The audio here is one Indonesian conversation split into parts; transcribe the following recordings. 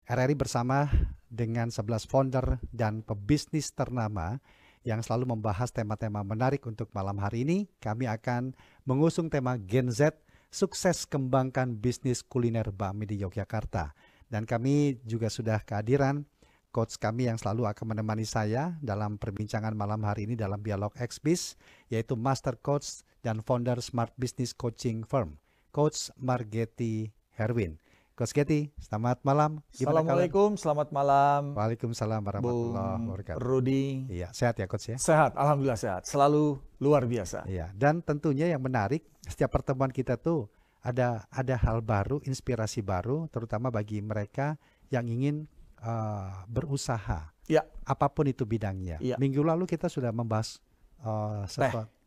RRI bersama dengan 11 founder dan pebisnis ternama yang selalu membahas tema-tema menarik. Untuk malam hari ini kami akan mengusung tema Gen Z, sukses kembangkan bisnis kuliner bakmi di Yogyakarta. Dan kami juga sudah kehadiran coach kami yang selalu akan menemani saya dalam perbincangan malam hari ini dalam Dialog XBiz, yaitu Master Coach dan founder Smart Business Coaching Firm, Coach Margety Herwin. Coach Getty, selamat malam. Assalamualaikum, selamat malam. Waalaikumsalam warahmatullahi Bung wabarakatuh. Rudi. Iya, sehat ya Coach ya? Sehat, alhamdulillah sehat. Selalu luar biasa. Iya, dan tentunya yang menarik, setiap pertemuan kita tuh ada hal baru, inspirasi baru, terutama bagi mereka yang ingin berusaha. Ya. Apapun itu bidangnya. Ya. Minggu lalu kita sudah membahas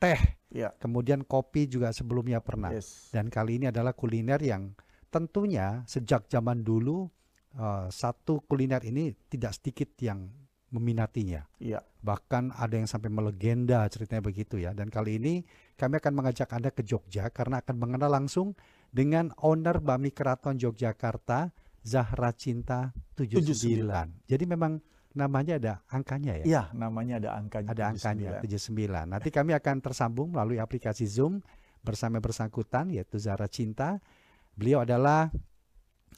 teh. Ya. Kemudian kopi juga sebelumnya pernah. Yes. Dan kali ini adalah kuliner yang tentunya sejak zaman dulu satu kuliner ini tidak sedikit yang meminatinya. Ya. Bahkan ada yang sampai melegenda ceritanya begitu ya. Dan kali ini kami akan mengajak Anda ke Jogja karena akan mengenal langsung dengan owner Bakmi Keraton Yogyakarta, Zahra Cinta 79. Jadi memang namanya ada angkanya ya? Iya, namanya ada angkanya. Ada angkanya 79. Nanti kami akan tersambung melalui aplikasi Zoom bersama bersangkutan yaitu Zahra Cinta. Beliau adalah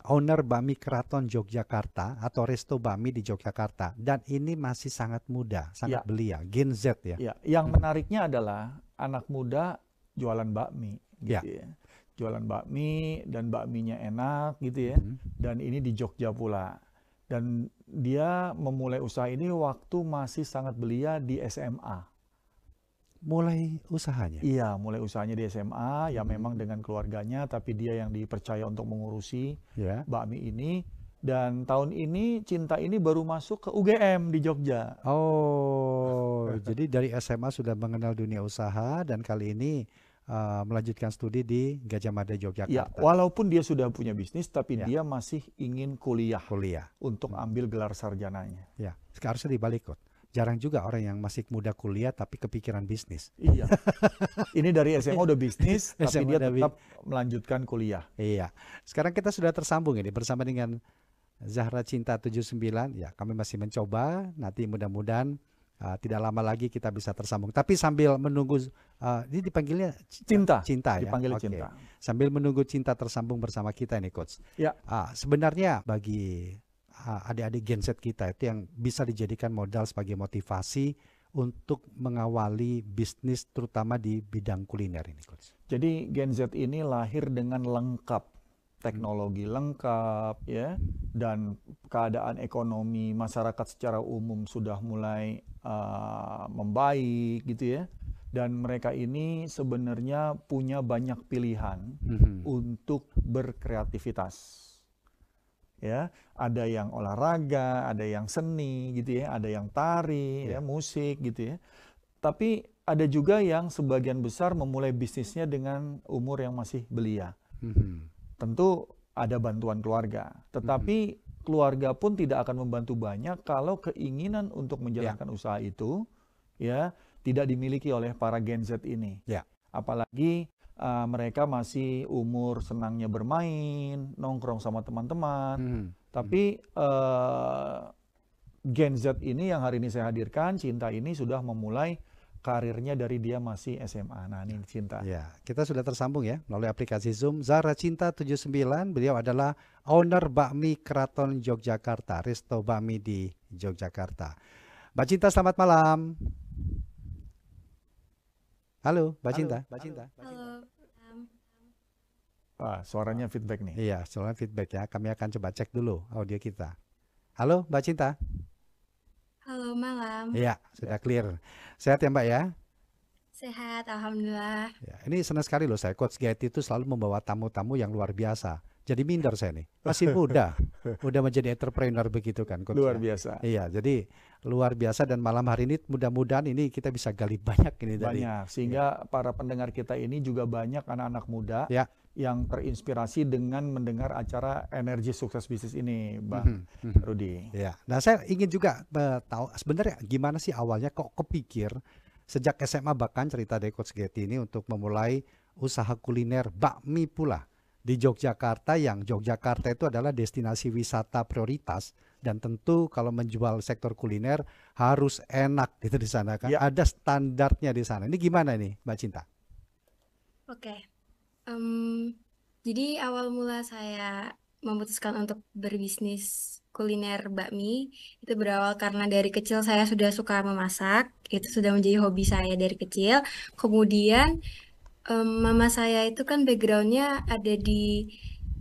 owner Bakmi Keraton Yogyakarta atau Resto Bakmi di Yogyakarta. Dan ini masih sangat muda, sangat belia, Gen Z ya. Ya. Yang menariknya adalah anak muda jualan bakmi gitu ya. Jualan bakmi dan bakminya enak gitu ya. Dan ini di Jogja pula. Dan dia memulai usaha ini waktu masih sangat belia di SMA. Mulai usahanya? Iya, mulai usahanya di SMA, ya memang dengan keluarganya, tapi dia yang dipercaya untuk mengurusi bakmi ini. Dan tahun ini Cinta ini baru masuk ke UGM di Jogja. Oh, jadi dari SMA sudah mengenal dunia usaha dan kali ini melanjutkan studi di Gajah Mada Yogyakarta. Ya, walaupun dia sudah punya bisnis, tapi dia masih ingin kuliah untuk ambil gelar sarjananya. Ya, harusnya dibalik kok. Jarang juga orang yang masih muda kuliah tapi kepikiran bisnis. Iya. Ini dari SMA udah bisnis, tapi dia tetap melanjutkan kuliah. Iya. Sekarang kita sudah tersambung ini bersama dengan Zahra Cinta 79. Ya, kami masih mencoba. Nanti mudah-mudahan tidak lama lagi kita bisa tersambung. Tapi sambil menunggu, ini dipanggilnya Cinta. Cinta ya? Dipanggil Cinta. Sambil menunggu Cinta tersambung bersama kita ini Coach. Ya. Sebenarnya bagi adik-adik Gen Z kita itu yang bisa dijadikan modal sebagai motivasi untuk mengawali bisnis terutama di bidang kuliner ini Coach. Jadi Gen Z ini lahir dengan lengkap, teknologi lengkap ya, dan keadaan ekonomi masyarakat secara umum sudah mulai membaik gitu ya. Dan mereka ini sebenarnya punya banyak pilihan untuk berkreativitas. Ya, ada yang olahraga, ada yang seni gitu ya, ada yang tari, ya, musik gitu ya. Tapi ada juga yang sebagian besar memulai bisnisnya dengan umur yang masih belia. Tentu ada bantuan keluarga, tetapi keluarga pun tidak akan membantu banyak kalau keinginan untuk menjalankan usaha itu ya tidak dimiliki oleh para Gen Z ini. Apalagi mereka masih umur senangnya bermain, nongkrong sama teman-teman. Tapi Gen Z ini yang hari ini saya hadirkan, Cinta ini sudah memulai karirnya dari dia masih SMA. Nah, ini Cinta. Ya, kita sudah tersambung ya melalui aplikasi Zoom. Zahra Cinta 79, beliau adalah owner Bakmi Keraton Yogyakarta, Resto Bakmi di Yogyakarta. Mbak Cinta, selamat malam. Halo, Mbak Cinta. Halo. Suaranya feedback nih. Iya, suaranya feedback ya. Kami akan coba cek dulu audio kita. Halo, Mbak Cinta. Halo, malam. Iya, sudah clear. Sehat ya Mbak ya? Sehat, alhamdulillah. Ya, ini senang sekali loh saya. Coach Getty itu selalu membawa tamu-tamu yang luar biasa. Jadi minder saya nih. Masih muda. Udah menjadi entrepreneur begitu kan Coach. Luar biasa. Iya, jadi luar biasa dan malam hari ini mudah-mudahan ini kita bisa gali banyak ini dari. Banyak. Sehingga para pendengar kita ini juga banyak anak-anak muda yang terinspirasi dengan mendengar acara Energi Sukses Bisnis ini, Bang Rudi. Ya. Nah, saya ingin juga tahu sebenarnya gimana sih awalnya kok kepikir sejak SMA bahkan cerita dari Coach Getty ini untuk memulai usaha kuliner bakmi pula di Yogyakarta, yang Yogyakarta itu adalah destinasi wisata prioritas, dan tentu kalau menjual sektor kuliner harus enak gitu di sana kan. Ya, Ada standarnya di sana. Ini gimana nih, Mbak Cinta? Oke. Jadi awal mula saya memutuskan untuk berbisnis kuliner bakmi itu berawal karena dari kecil saya sudah suka memasak. Itu sudah menjadi hobi saya dari kecil. Kemudian mama saya itu kan backgroundnya ada di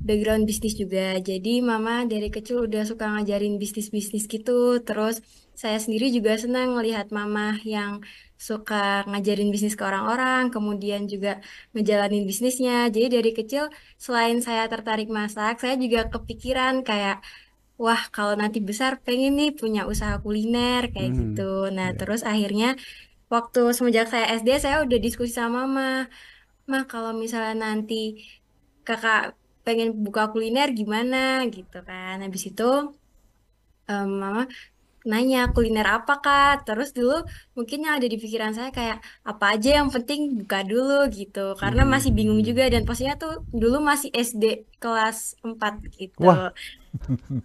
background bisnis juga. Jadi mama dari kecil udah suka ngajarin bisnis-bisnis gitu. Terus saya sendiri juga senang melihat mama yang suka ngajarin bisnis ke orang-orang, kemudian juga ngejalanin bisnisnya. Jadi dari kecil selain saya tertarik masak, saya juga kepikiran kayak, wah kalau nanti besar pengen nih punya usaha kuliner kayak Mhm. gitu. Nah Ya. terus akhirnya waktu semenjak saya SD, saya udah diskusi sama mama. Mah kalau misalnya nanti kakak pengen buka kuliner gimana gitu kan. Habis itu mama nanya kuliner apa kak. Terus dulu mungkin yang ada di pikiran saya kayak apa aja yang penting buka dulu gitu. Karena masih bingung Mhm. juga dan posisinya tuh dulu masih SD kelas 4 gitu. Wah,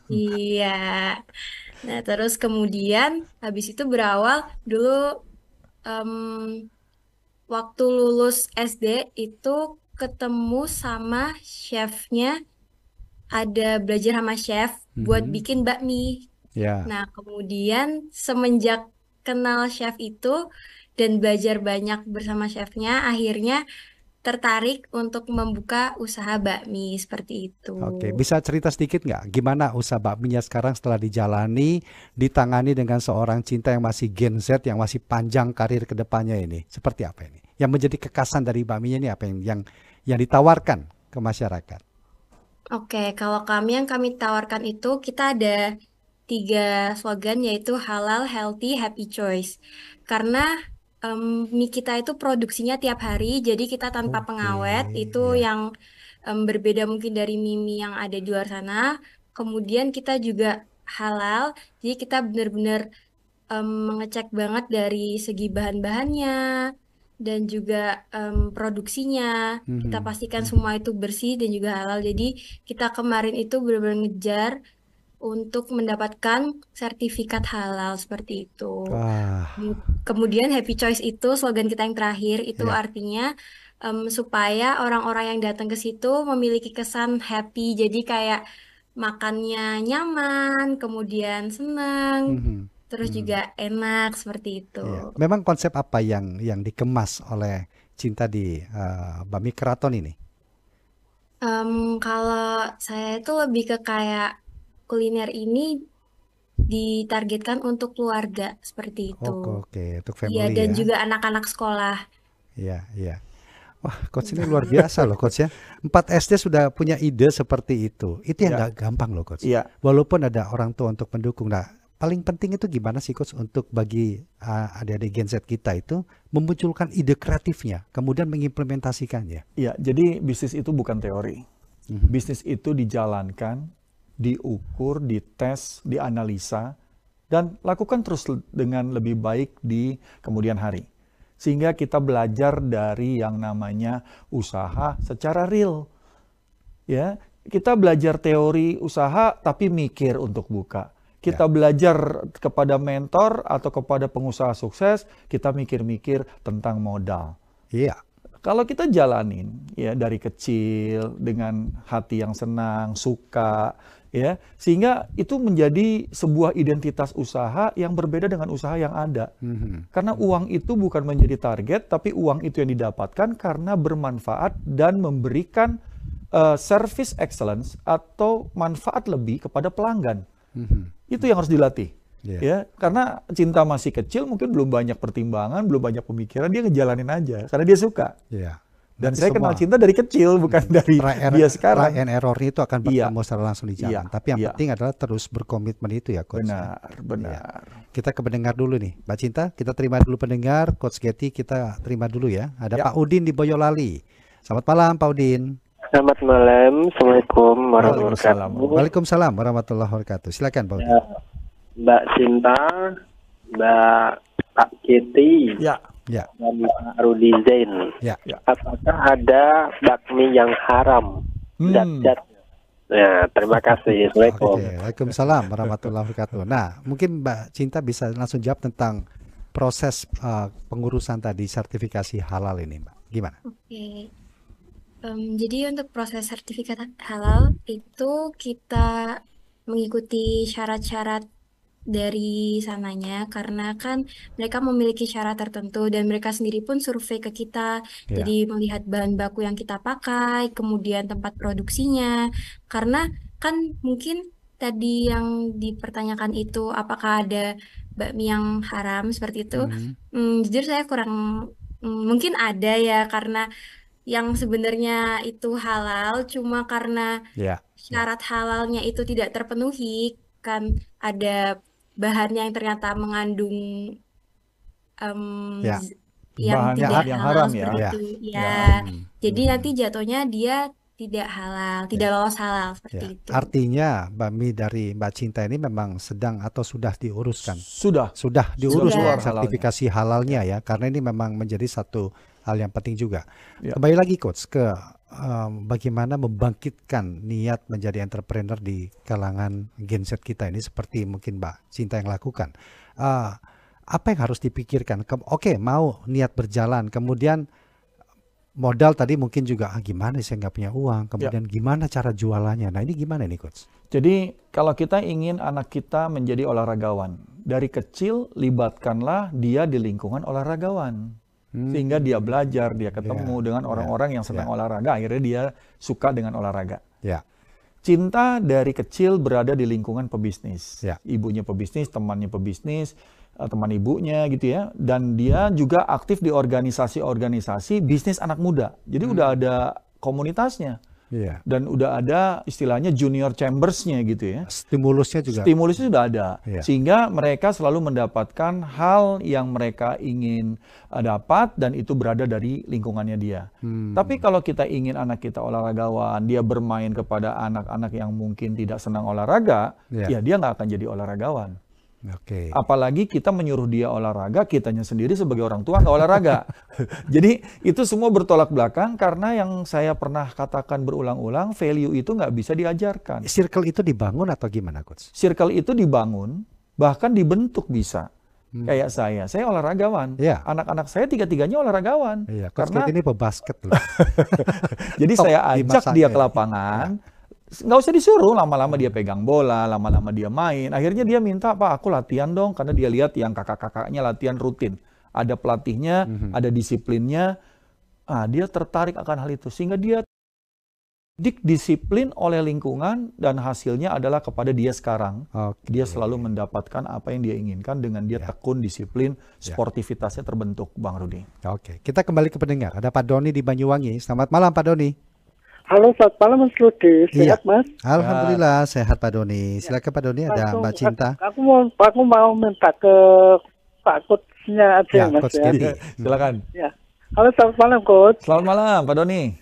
Iya. Nah terus kemudian habis itu berawal dulu em, waktu lulus SD itu ketemu sama chefnya, ada belajar sama chef buat mhm. bikin bakmi. Ya. Nah, kemudian semenjak kenal chef itu dan belajar banyak bersama chefnya, akhirnya tertarik untuk membuka usaha bakmi seperti itu. Oke, bisa cerita sedikit nggak gimana usaha bakminya sekarang setelah dijalani, ditangani dengan seorang Cinta yang masih Gen Z, yang masih panjang karir ke depannya ini? Seperti apa ini? Yang menjadi kekasan dari bakminya ini apa yang ditawarkan ke masyarakat? Oke, kalau yang kami tawarkan itu kita ada 3 slogan yaitu halal, healthy, happy choice. Karena mie kita itu produksinya tiap hari, jadi kita tanpa Oke, pengawet itu ya. yang berbeda mungkin dari mie-mie yang ada di luar sana. Kemudian kita juga halal, jadi kita benar-benar mengecek banget dari segi bahan-bahannya dan juga produksinya. Kita Mhm, pastikan mhm. semua itu bersih dan juga halal. Jadi kita kemarin itu benar-benar ngejar untuk mendapatkan sertifikat halal seperti itu. Wah, Kemudian happy choice itu slogan kita yang terakhir itu ya. artinya supaya orang-orang yang datang ke situ memiliki kesan happy. Jadi kayak makannya nyaman, kemudian senang, Mhm, terus mhm. juga enak seperti itu. Iya. Memang konsep apa yang dikemas oleh Cinta di Bakmi Keraton ini? Kalau saya itu lebih ke kayak kuliner ini ditargetkan untuk keluarga seperti itu. Oke, oke, untuk Iya, family dan ya. juga anak-anak sekolah. Iya, iya. Wah, coach ini luar Iya. biasa loh coach ya. 4 SD sudah punya ide seperti itu. Itu yang ya, nggak gampang loh coach. ya. Walaupun ada orang tua untuk mendukung. Nah, paling penting itu gimana sih coach untuk bagi adik-adik Gen Z kita itu memunculkan ide kreatifnya, kemudian mengimplementasikannya. Ya, jadi bisnis itu bukan teori. Mhm. Bisnis itu dijalankan, diukur, dites, dianalisa, dan lakukan terus dengan lebih baik di kemudian hari. Sehingga kita belajar dari yang namanya usaha secara real. Ya, kita belajar teori usaha tapi mikir untuk buka. Ya. Kita belajar kepada mentor atau kepada pengusaha sukses, kita mikir-mikir tentang modal. Iya. Kalau kita jalanin ya dari kecil dengan hati yang senang, suka, ya, sehingga itu menjadi sebuah identitas usaha yang berbeda dengan usaha yang ada. Mhm. Karena uang itu bukan menjadi target, tapi uang itu yang didapatkan karena bermanfaat dan memberikan service excellence atau manfaat lebih kepada pelanggan. Mhm. Itu yang harus dilatih. Iya. Ya, karena Cinta masih kecil, mungkin belum banyak pertimbangan, belum banyak pemikiran, dia ngejalanin aja karena dia suka. Iya. Dan Nanti saya kenal semua Cinta dari kecil, bukan dari dia try sekarang. and error itu akan Iya, bertemu secara langsung di iya, jalan. Tapi yang iya. penting adalah terus berkomitmen itu ya coach ya. Benar, Iya. benar. Kita ke pendengar dulu nih, Mbak Cinta. Kita terima dulu pendengar, Coach Getty kita terima dulu ya. Ada Ya, Pak Udin di Boyolali. Selamat malam Pak Udin. Selamat malam, Assalamualaikum warahmatullahi Waalaikumsalam. wabarakatuh. Waalaikumsalam warahmatullahi wabarakatuh. Silakan Pak Udin. Ya, Mbak Cinta, Mbak Pak Keti, Ya, Ya, dan Pak Rudi Zain. ya. ya. Apakah ada bakmi yang haram? zat-zat. Nah, terima kasih. Assalamualaikum. Oke, Waalaikumsalam warahmatullahi wabarakatuh. Nah, mungkin Mbak Cinta bisa langsung jawab tentang proses pengurusan tadi sertifikasi halal ini, Mbak. Gimana? Oke. Jadi untuk proses sertifikat halal itu kita mengikuti syarat-syarat dari sananya karena kan mereka memiliki syarat tertentu dan mereka sendiri pun survei ke kita. Ya. Jadi melihat bahan baku yang kita pakai, kemudian tempat produksinya. Karena kan mungkin tadi yang dipertanyakan itu apakah ada bakmi yang haram seperti itu. Jujur saya kurang mungkin ada ya karena yang sebenarnya itu halal cuma karena Ya. syarat halalnya itu tidak terpenuhi kan ada bahan yang ternyata mengandung Ya. yang Bahan tidak yang halal haram ya. seperti Ya. itu Ya. ya. Jadi nanti jatuhnya dia tidak halal, tidak lolos halal seperti Ya. itu. Artinya bakmi dari Mbak Cinta ini memang sedang atau sudah diuruskan? Sudah Diurus Sudah. sertifikasi halalnya ya, karena ini memang menjadi satu hal yang penting juga. Ya. Kembali lagi Coach ke bagaimana membangkitkan niat menjadi entrepreneur di kalangan Gen Z kita ini seperti mungkin Mbak Cinta yang lakukan. Apa yang harus dipikirkan? Oke, mau niat berjalan, kemudian modal tadi mungkin juga gimana saya nggak punya uang, kemudian gimana cara jualannya. Nah ini gimana nih Coach? Jadi kalau kita ingin anak kita menjadi olahragawan, dari kecil libatkanlah dia di lingkungan olahragawan. Sehingga dia belajar, dia ketemu dengan orang-orang yang senang olahraga, akhirnya dia suka dengan olahraga. Ya. Cinta dari kecil berada di lingkungan pebisnis. Ya. Ibunya pebisnis, temannya pebisnis, teman ibunya gitu ya. Dan dia juga aktif di organisasi-organisasi bisnis anak muda. Jadi udah ada komunitasnya. Iya. Dan udah ada istilahnya junior chambers-nya gitu ya. Stimulusnya juga. Stimulusnya sudah ada. Iya. Sehingga mereka selalu mendapatkan hal yang mereka ingin dapat dan itu berada dari lingkungannya dia. Tapi kalau kita ingin anak kita olahragawan, dia bermain kepada anak-anak yang mungkin tidak senang olahraga, ya dia nggak akan jadi olahragawan. Oke. Apalagi kita menyuruh dia olahraga, kitanya sendiri sebagai orang tua nggak olahraga. Jadi itu semua bertolak belakang karena yang saya pernah katakan berulang-ulang, value itu nggak bisa diajarkan. Circle itu dibangun atau gimana Coach? Circle itu dibangun, bahkan dibentuk bisa. Kayak saya olahragawan. Iya. Anak-anak saya tiga-tiganya olahragawan. Iya, Coach Karena ini pebasket loh. jadi Top saya di ajak masanya dia ya. ke lapangan. Nggak usah disuruh, lama-lama dia pegang bola, lama-lama dia main. Akhirnya dia minta, Pak aku latihan dong, karena dia lihat yang kakak-kakaknya latihan rutin. Ada pelatihnya, ada disiplinnya. Dia tertarik akan hal itu. Sehingga dia disiplin oleh lingkungan dan hasilnya adalah kepada dia sekarang. Oke. Dia selalu mendapatkan apa yang dia inginkan dengan dia tekun, disiplin, sportivitasnya terbentuk, Bang Rudi. Oke, kita kembali ke pendengar. Ada Pak Doni di Banyuwangi. Selamat malam Pak Doni. Halo, selamat malam Mas Rudi. Sehat Mas? Alhamdulillah sehat Pak Doni. Silakan Pak Doni, ada Mbak Cinta. Aku mau minta ke Pak Coachnya aja Mas Coach ya. Dedi. Silakan. Ya. Halo, selamat malam Coach. Selamat malam, Pak Doni.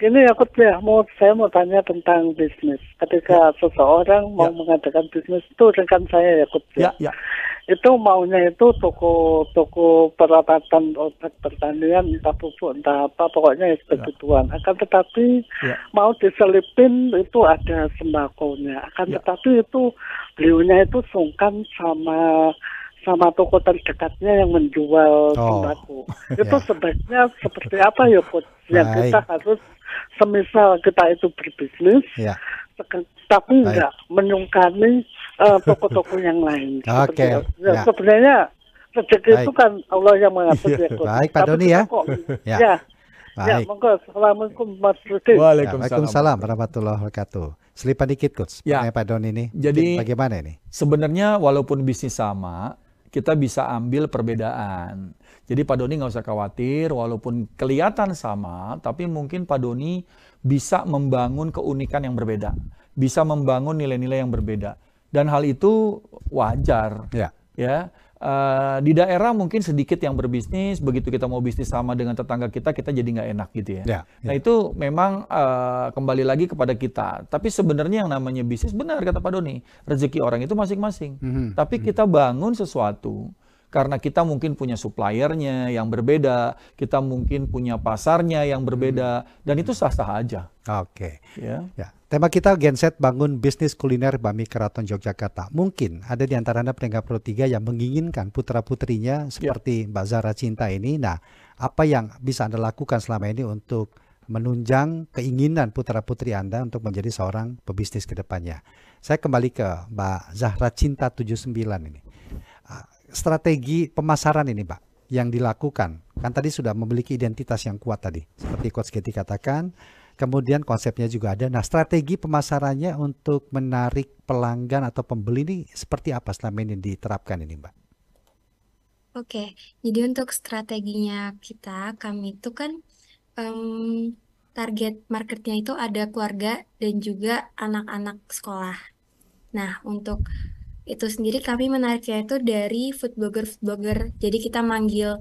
Gini ya Coach ya, saya mau tanya tentang bisnis. Ketika seseorang mau mengadakan bisnis itu rekan saya ya Coach ya. Ya. Itu maunya itu toko peralatan obat pertanian, entah pupuk, entah apa, pokoknya begituan. Akan tetapi mau diselipin itu ada sembakonya. Akan tetapi itu beliaunya itu sungkan sama toko terdekatnya yang menjual sembako. Itu sebaiknya seperti apa ya Coach? Yang kita harus semisal kita itu berbisnis, tapi enggak menyungkani toko-toko yang lain. Oke. Sebenarnya rezeki itu kan Allah yang mengatur ya. Baik Pak Doni ya. Ya, monggo. Assalamualaikum Mas Rudi. Waalaikumsalam warahmatullahi wabarakatuh. Selipan dikit Coach, Pak Doni ini. Jadi bagaimana ini? Sebenarnya walaupun bisnis sama, kita bisa ambil perbedaan. Jadi Pak Doni nggak usah khawatir, walaupun kelihatan sama, tapi mungkin Pak Doni bisa membangun keunikan yang berbeda, bisa membangun nilai-nilai yang berbeda, dan hal itu wajar. Ya, di daerah mungkin sedikit yang berbisnis, begitu kita mau bisnis sama dengan tetangga kita jadi nggak enak gitu ya. Nah itu memang kembali lagi kepada kita. Tapi sebenarnya yang namanya bisnis, benar kata Pak Doni, rezeki orang itu masing-masing. Tapi kita bangun sesuatu. Karena kita mungkin punya suppliernya yang berbeda, kita mungkin punya pasarnya yang berbeda, dan itu sah-sah aja. Oke. Ya. Ya. Tema kita Genset bangun bisnis kuliner Bakmi Keraton Yogyakarta. Mungkin ada di antara Anda pendengar Pro 3 yang menginginkan putra-putrinya seperti Mbak Zahra Cinta ini. Nah, apa yang bisa Anda lakukan selama ini untuk menunjang keinginan putra-putri Anda untuk menjadi seorang pebisnis ke depannya? Saya kembali ke Mbak Zahra Cinta 79 ini. Strategi pemasaran ini, Pak, yang dilakukan, kan tadi sudah memiliki identitas yang kuat tadi, seperti Coach Getty katakan, kemudian konsepnya juga ada. Nah, strategi pemasarannya untuk menarik pelanggan atau pembeli ini seperti apa selama ini diterapkan ini, Mbak? Oke, jadi untuk strateginya kami itu kan target marketnya itu ada keluarga dan juga anak-anak sekolah. Nah, untuk itu sendiri kami menariknya itu dari food blogger. Jadi kita manggil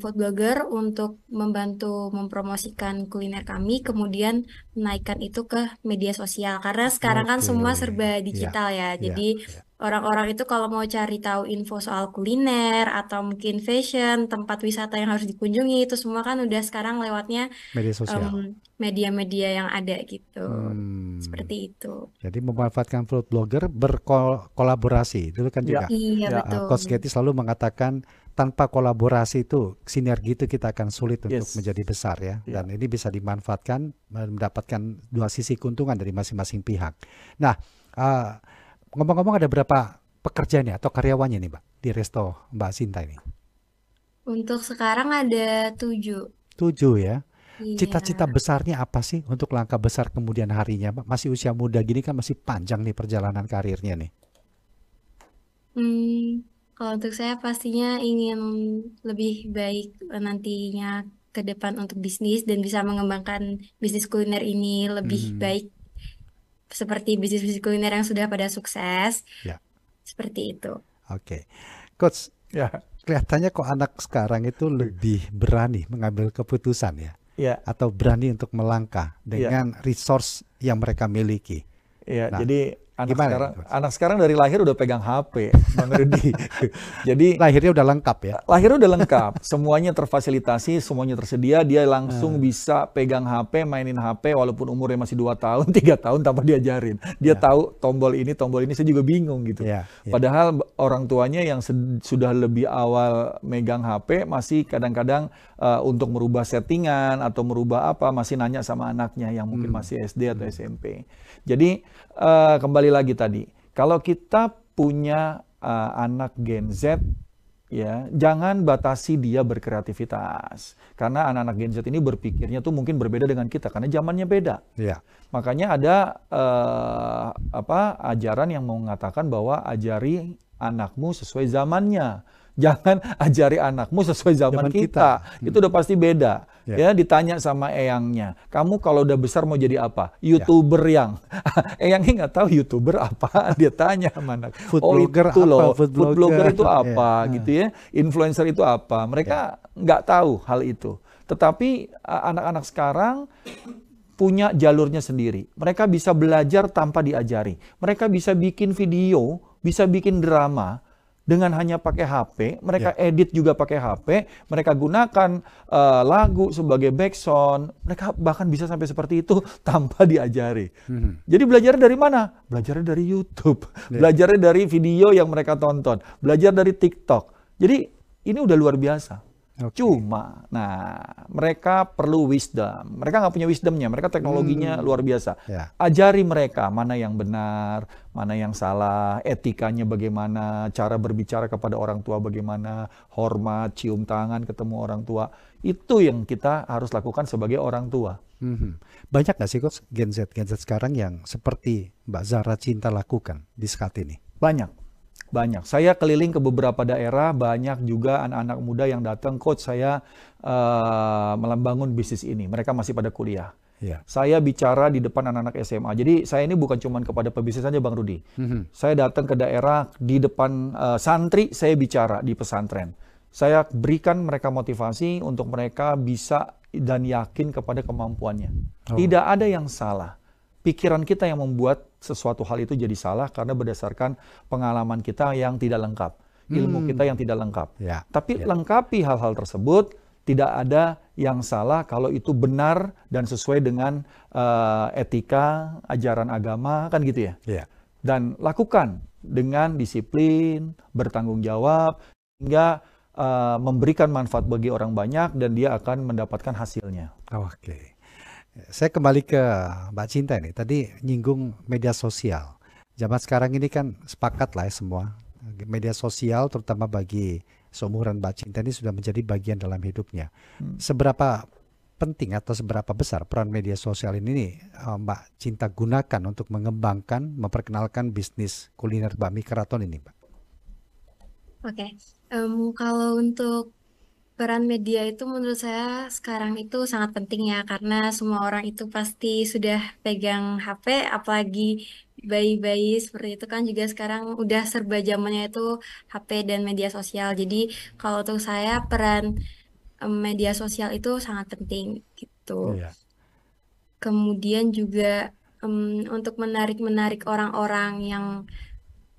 food blogger untuk membantu mempromosikan kuliner kami, kemudian menaikkan itu ke media sosial. Karena sekarang kan semua serba digital ya. Jadi orang-orang itu kalau mau cari tahu info soal kuliner atau mungkin fashion, tempat wisata yang harus dikunjungi, itu semua kan udah sekarang lewatnya Media sosial. media-media yang ada gitu. Seperti itu. Jadi memanfaatkan food blogger berkolaborasi. Dulu kan juga Iya, betul. Coach Getty selalu mengatakan tanpa kolaborasi itu, sinergi itu kita akan sulit untuk menjadi besar ya. Dan ini bisa dimanfaatkan, mendapatkan dua sisi keuntungan dari masing-masing pihak. Nah, ngomong-ngomong ada berapa pekerjaan atau karyawannya nih, Mbak, di resto Mbak Sinta ini? Untuk sekarang ada 7. 7 ya. Iya. Cita-cita besarnya apa sih untuk langkah besar kemudian harinya, Mbak? Masih usia muda gini kan, masih panjang nih perjalanan karirnya nih. Kalau untuk saya pastinya ingin lebih baik nantinya ke depan untuk bisnis dan bisa mengembangkan bisnis kuliner ini lebih baik seperti bisnis-bisnis kuliner yang sudah pada sukses. Ya. Seperti itu. Oke. Coach, kelihatannya kok anak sekarang itu lebih berani mengambil keputusan ya. Atau berani untuk melangkah dengan resource yang mereka miliki. Iya, Nah, jadi gimana nih, anak sekarang dari lahir udah pegang HP, Bang Rudi. Jadi lahirnya udah lengkap ya. lahirnya udah lengkap, semuanya terfasilitasi, semuanya tersedia, dia langsung bisa pegang HP, mainin HP walaupun umurnya masih 2 tahun, 3 tahun tanpa diajarin. Dia tahu tombol ini, saya juga bingung gitu. Padahal orang tuanya yang sudah lebih awal megang HP masih kadang-kadang untuk merubah settingan atau merubah apa, masih nanya sama anaknya yang mungkin masih SD atau SMP. Jadi kembali lagi tadi, kalau kita punya anak Gen Z, ya jangan batasi dia berkreativitas, karena anak-anak Gen Z ini berpikirnya tuh mungkin berbeda dengan kita karena zamannya beda. Makanya ada ajaran yang mengatakan bahwa ajari anakmu sesuai zamannya. Jangan ajari anakmu sesuai zaman kita. Itu udah pasti beda. Ya, ditanya sama eyangnya, kamu kalau udah besar mau jadi apa? YouTuber yang. Eyangnya nggak tahu YouTuber apa. Dia tanya sama anak. Food blogger itu apa? loh. Food Food blogger itu apa? Gitu ya. Influencer itu apa? Mereka nggak tahu hal itu. Tetapi anak-anak sekarang punya jalurnya sendiri. Mereka bisa belajar tanpa diajari. Mereka bisa bikin video, bisa bikin drama dengan hanya pakai HP. Mereka edit juga pakai HP. Mereka gunakan lagu sebagai background. Mereka bahkan bisa sampai seperti itu tanpa diajari. Jadi belajarnya dari mana? Belajarnya dari YouTube. Belajarnya dari video yang mereka tonton. Belajar dari TikTok. Jadi ini udah luar biasa. Cuma, mereka perlu wisdom. Mereka nggak punya wisdomnya, mereka teknologinya luar biasa. Ajari mereka mana yang benar, mana yang salah, etikanya bagaimana, cara berbicara kepada orang tua bagaimana, hormat, cium tangan ketemu orang tua. Itu yang kita harus lakukan sebagai orang tua. Banyak nggak sih Coach Gen Z sekarang yang seperti Mbak Zahra Cinta lakukan di saat ini? Banyak. Saya keliling ke beberapa daerah, banyak juga anak-anak muda yang datang, Coach saya membangun bisnis ini. Mereka masih pada kuliah. Saya bicara di depan anak-anak SMA. Jadi saya ini bukan cuma kepada pebisnis saja Bang Rudi. Saya datang ke daerah di depan santri, saya bicara di pesantren. Saya berikan mereka motivasi untuk mereka bisa dan yakin kepada kemampuannya. Tidak ada yang salah. Pikiran kita yang membuat sesuatu hal itu jadi salah karena berdasarkan pengalaman kita yang tidak lengkap. ilmu kita yang tidak lengkap. Ya, Tapi ya. lengkapi hal-hal tersebut, tidak ada yang salah kalau itu benar dan sesuai dengan etika, ajaran agama, kan gitu ya. Ya. Dan lakukan dengan disiplin, bertanggung jawab, hingga memberikan manfaat bagi orang banyak dan dia akan mendapatkan hasilnya. Oke. Saya kembali ke Mbak Cinta ini. Tadi nyinggung media sosial. Zaman sekarang ini kan sepakat lah ya semua. Media sosial terutama bagi seumuran Mbak Cinta ini sudah menjadi bagian dalam hidupnya. Seberapa penting atau seberapa besar peran media sosial ini Mbak Cinta gunakan untuk mengembangkan, memperkenalkan bisnis kuliner bakmi keraton ini, Mbak? Oke, kalau untuk peran media itu menurut saya sekarang itu sangat penting ya, karena semua orang itu pasti sudah pegang HP, apalagi bayi-bayi seperti itu kan juga sekarang udah serba zamannya itu HP dan media sosial. Jadi kalau untuk saya peran media sosial itu sangat penting gitu. Iya. Kemudian juga untuk menarik orang-orang yang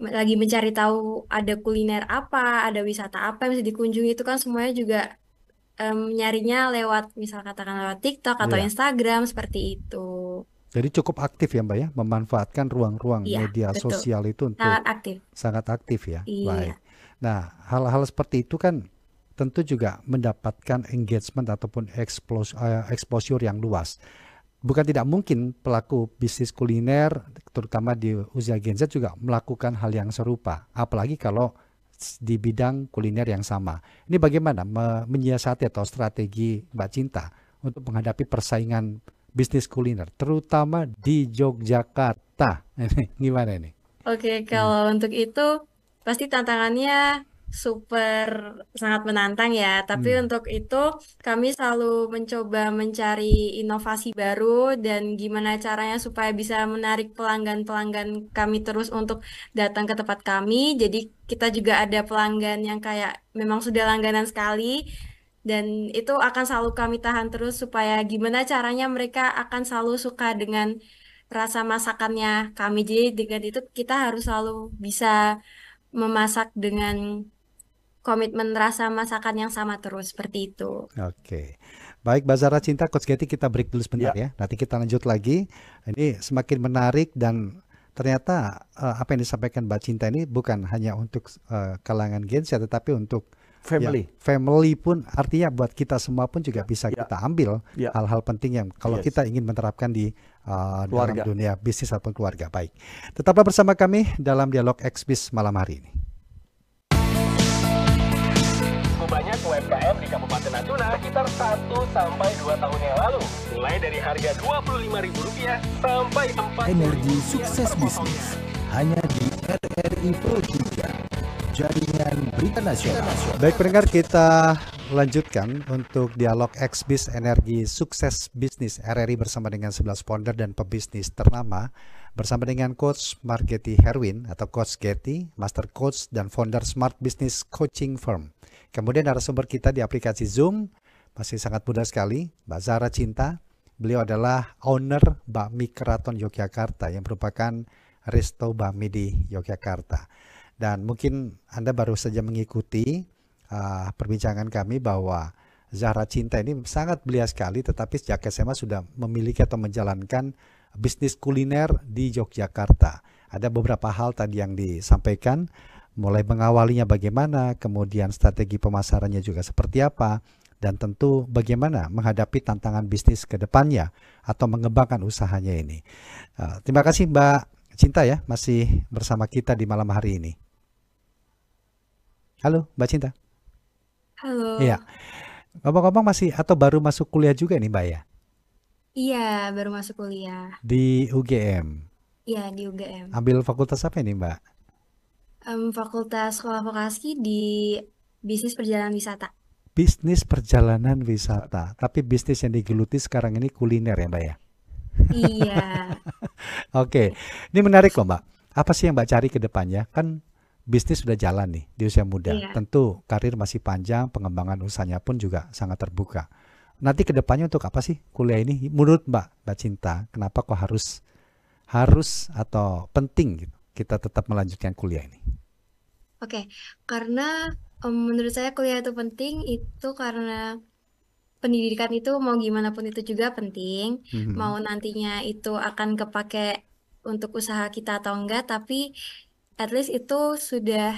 lagi mencari tahu ada kuliner apa, ada wisata apa yang bisa dikunjungi, itu kan semuanya juga nyarinya lewat, misal katakan lewat TikTok atau Iya. Instagram seperti itu. Jadi cukup aktif ya Mbak ya, memanfaatkan ruang-ruang Iya, media betul. sosial itu untuk Sangat aktif. sangat aktif ya. Baik. Iya. Nah, hal-hal seperti itu kan tentu juga mendapatkan engagement ataupun exposure yang luas. Bukan tidak mungkin pelaku bisnis kuliner, terutama di usia Gen Z juga melakukan hal yang serupa. Apalagi kalau di bidang kuliner yang sama. Ini bagaimana menyiasati atau strategi Mbak Cinta untuk menghadapi persaingan bisnis kuliner, terutama di Yogyakarta. Ini gimana ini? Oke, kalau untuk itu pasti tantangannya sangat menantang ya. Tapi untuk itu kami selalu mencoba mencari inovasi baru dan gimana caranya supaya bisa menarik pelanggan-pelanggan kami terus untuk datang ke tempat kami. Jadi kita juga ada pelanggan yang kayak memang sudah langganan sekali. Dan itu akan selalu kami tahan terus supaya gimana caranya mereka akan selalu suka dengan rasa masakannya kami. Jadi dengan itu kita harus selalu bisa memasak dengan komitmen rasa masakan yang sama terus, seperti itu. Oke. Baik, Mbak Zara Cinta, Coach Getty, kita break dulu sebentar ya. Nanti kita lanjut lagi. Ini semakin menarik dan ternyata apa yang disampaikan Mbak Cinta ini bukan hanya untuk kalangan Gen Z, tetapi untuk Family. ya, family pun, artinya buat kita semua pun juga bisa kita ambil hal-hal penting yang kalau kita ingin menerapkan di dalam dunia bisnis ataupun keluarga. Baik, tetaplah bersama kami dalam Dialog X-Biz malam hari ini. Banyak UMKM di Kabupaten Natuna sekitar 1-2 tahun yang lalu, mulai dari harga Rp25.000 sampai 4 Energi Sukses Bisnis hanya di RRI Pro 3, Jaringan Berita Nasional. Baik pendengar, kita lanjutkan untuk Dialog X-Biz Energi Sukses Bisnis RRI bersama dengan 11 founder dan pebisnis ternama, bersama dengan Coach Margetty Herwin atau Coach Getty, Master Coach dan founder Smart Business Coaching Firm. Kemudian narasumber kita di aplikasi Zoom masih sangat muda sekali, Mbak Zara Cinta. Beliau adalah owner Bakmi Keraton Yogyakarta yang merupakan resto bakmi di Yogyakarta. Dan mungkin Anda baru saja mengikuti perbincangan kami bahwa Zara Cinta ini sangat belia sekali, tetapi sejak SMA sudah memiliki atau menjalankan bisnis kuliner di Yogyakarta. Ada beberapa hal tadi yang disampaikan, mulai mengawalinya bagaimana, kemudian strategi pemasarannya juga seperti apa, dan tentu bagaimana menghadapi tantangan bisnis ke depannya atau mengembangkan usahanya ini. Terima kasih Mbak Cinta ya, masih bersama kita di malam hari ini. Halo Mbak Cinta. Halo. Iya. Ngomong-ngomong masih atau baru masuk kuliah juga nih Mbak ya? Iya, baru masuk kuliah. Di UGM? Iya, di UGM. Ambil fakultas apa ini Mbak? Fakultas Sekolah Vokasi di Bisnis Perjalanan Wisata. Bisnis Perjalanan Wisata. Tapi bisnis yang digeluti sekarang ini kuliner ya Mbak ya? Iya. Oke, ini menarik loh Mbak. Apa sih yang Mbak cari ke depannya? Kan bisnis sudah jalan nih di usia muda. Iya. Tentu karir masih panjang, pengembangan usahanya pun juga sangat terbuka. Nanti ke depannya untuk apa sih kuliah ini? Menurut Mbak Cinta, kenapa kok harus atau penting gitu kita tetap melanjutkan kuliah ini? Oke, karena menurut saya kuliah itu penting itu karena pendidikan itu mau gimana pun itu juga penting, mau nantinya itu akan kepake untuk usaha kita atau enggak, tapi at least itu sudah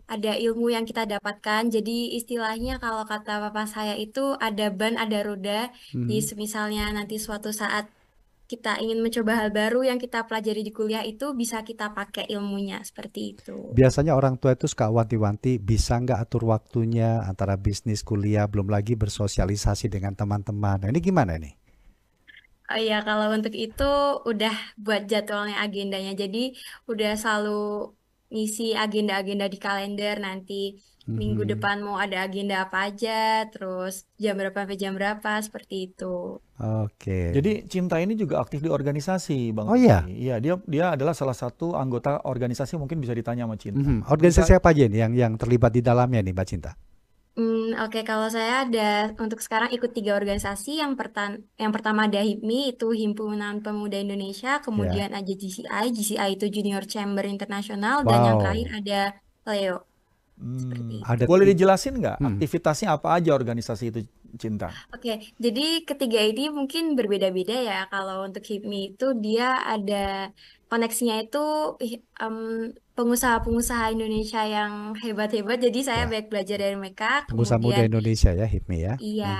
ada ilmu yang kita dapatkan. Jadi istilahnya kalau kata papa saya itu ada ban, ada roda. Jadi misalnya nanti suatu saat kita ingin mencoba hal baru yang kita pelajari di kuliah itu bisa kita pakai ilmunya seperti itu. Biasanya orang tua itu suka wanti-wanti, bisa nggak atur waktunya antara bisnis, kuliah, belum lagi bersosialisasi dengan teman-teman. Nah, ini gimana nih? Oh iya, kalau untuk itu udah buat jadwalnya, agendanya. Jadi udah selalu ngisi agenda-agenda di kalender nanti minggu depan mau ada agenda apa aja, terus jam berapa sampai jam berapa, seperti itu. Oke. Jadi Cinta ini juga aktif di organisasi, Bang. Oh iya? Iya, dia adalah salah satu anggota organisasi, mungkin bisa ditanya sama Cinta. Organisasi apa aja nih yang terlibat di dalamnya nih, Mbak Cinta? Oke, kalau saya ada untuk sekarang ikut 3 organisasi. Yang pertama ada HIPMI, itu Himpunan Pemuda Indonesia. Kemudian ada GCI itu Junior Chamber Internasional. Dan yang terakhir ada Leo. Seperti itu. Boleh dijelasin nggak aktivitasnya apa aja organisasi itu, Cinta? Oke, jadi ketiga ini mungkin berbeda-beda ya. Kalau untuk HIPMI itu dia ada koneksinya itu pengusaha-pengusaha Indonesia yang hebat-hebat. Jadi saya banyak belajar dari mereka. Pengusaha muda Indonesia ya, HIPMI ya. Iya.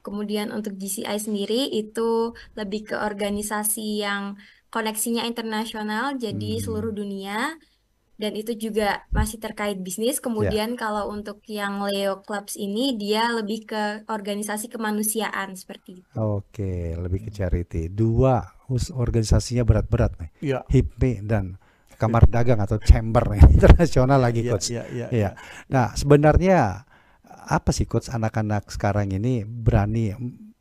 Kemudian untuk GCI sendiri itu lebih ke organisasi yang koneksinya internasional, jadi seluruh dunia. Dan itu juga masih terkait bisnis. Kemudian kalau untuk yang Leo Clubs ini dia lebih ke organisasi kemanusiaan seperti itu. Oke, lebih ke charity. 2 organisasinya berat-berat nih. Iya. HIPMI dan Kamar Dagang atau Chamber nih, internasional lagi, Coach. Iya. Nah, sebenarnya apa sih, Coach, anak-anak sekarang ini berani,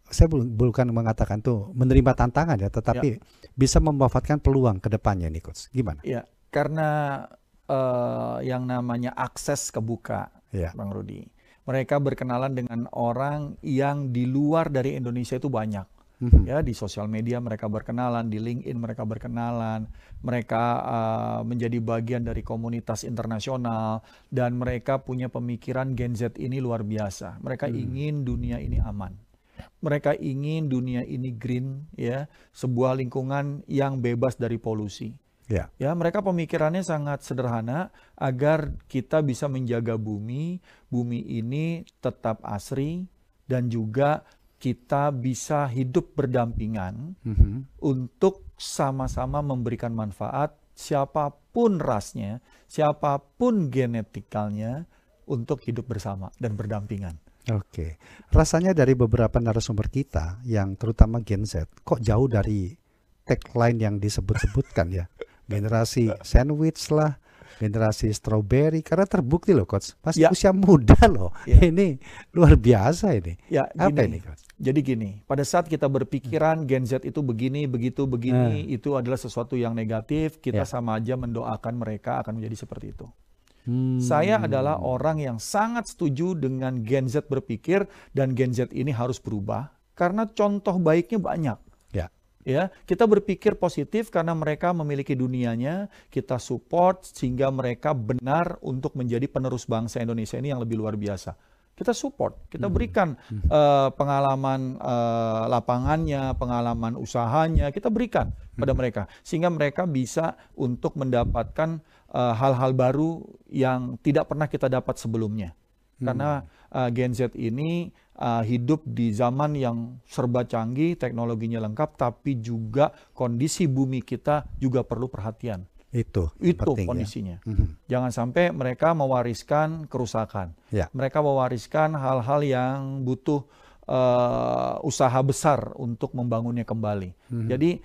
saya bukan mengatakan tuh menerima tantangan ya, tetapi bisa memanfaatkan peluang ke depannya nih, Coach. Gimana? Iya, karena yang namanya akses kebuka, Bang Rudi. Mereka berkenalan dengan orang yang di luar dari Indonesia itu banyak. Ya, di sosial media mereka berkenalan, di LinkedIn mereka berkenalan, mereka menjadi bagian dari komunitas internasional, dan mereka punya pemikiran Gen Z ini luar biasa. Mereka ingin dunia ini aman. Mereka ingin dunia ini green, ya, sebuah lingkungan yang bebas dari polusi. Ya, mereka pemikirannya sangat sederhana agar kita bisa menjaga bumi ini tetap asri, dan juga kita bisa hidup berdampingan untuk sama-sama memberikan manfaat siapapun rasnya, siapapun genetikalnya, untuk hidup bersama dan berdampingan. Oke, rasanya dari beberapa narasumber kita yang terutama Gen Z kok jauh dari tagline yang disebut-sebutkan ya. Generasi sandwich lah, generasi strawberry, karena terbukti loh, Coach, masih usia muda loh. Ini luar biasa ini. Ya, apa ini, Coach? Jadi gini, pada saat kita berpikiran Gen Z itu begini, begitu, begini, itu adalah sesuatu yang negatif, kita sama aja mendoakan mereka akan menjadi seperti itu. Saya adalah orang yang sangat setuju dengan Gen Z berpikir, dan Gen Z ini harus berubah karena contoh baiknya banyak. Ya, kita berpikir positif karena mereka memiliki dunianya, kita support sehingga mereka benar untuk menjadi penerus bangsa Indonesia ini yang lebih luar biasa. Kita support, kita berikan pengalaman lapangannya, pengalaman usahanya, kita berikan pada mereka sehingga mereka bisa untuk mendapatkan hal-hal baru yang tidak pernah kita dapat sebelumnya. Karena Gen Z ini hidup di zaman yang serba canggih, teknologinya lengkap, tapi juga kondisi bumi kita juga perlu perhatian. Itu penting, kondisinya. Jangan sampai mereka mewariskan kerusakan. Mereka mewariskan hal-hal yang butuh usaha besar untuk membangunnya kembali. Jadi